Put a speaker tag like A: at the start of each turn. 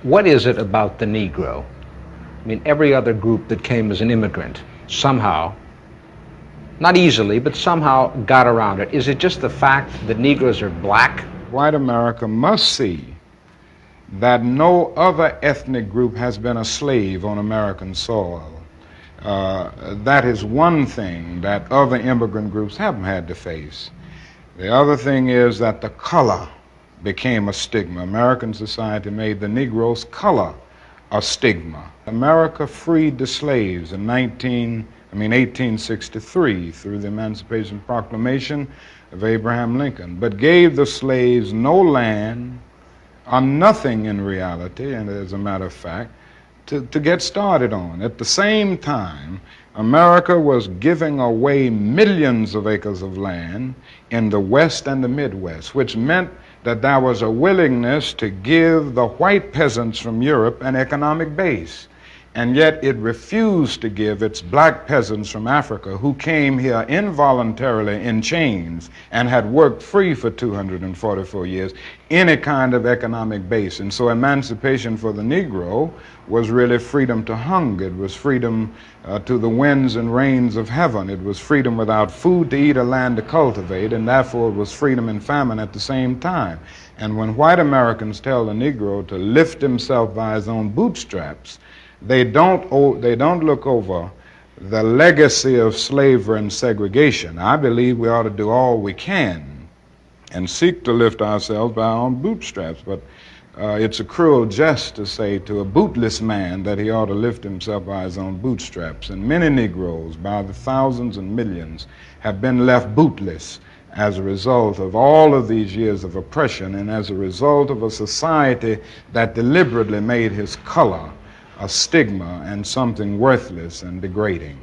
A: What is it about the Negro? I mean, every other group that came as an immigrant somehow, not easily, but somehow got around it. Is it just the fact that Negroes are black?
B: White America must see that no other ethnic group has been a slave on American soil. That is one thing that other immigrant groups haven't had to face. The other thing is that the color became a stigma. American society made the Negro's color a stigma. America freed the slaves in 1863 through the Emancipation Proclamation of Abraham Lincoln, but gave the slaves no land or nothing in reality, and as a matter of fact, to get started on. At the same time, America was giving away millions of acres of land in the West and the Midwest, which meant that there was a willingness to give the white peasants from Europe an economic base. And yet it refused to give its black peasants from Africa, who came here involuntarily in chains and had worked free for 244 years, any kind of economic base. And so emancipation for the Negro was really freedom to hunger. It was freedom to the winds and rains of heaven. It was freedom without food to eat or land to cultivate, and therefore it was freedom and famine at the same time. And when white Americans tell the Negro to lift himself by his own bootstraps, they don't look over the legacy of slavery and segregation. I believe we ought to do all we can and seek to lift ourselves by our own bootstraps, but it's a cruel jest to say to a bootless man that he ought to lift himself by his own bootstraps. And many Negroes, by the thousands and millions, have been left bootless as a result of all of these years of oppression and as a result of a society that deliberately made his color a stigma and something worthless and degrading.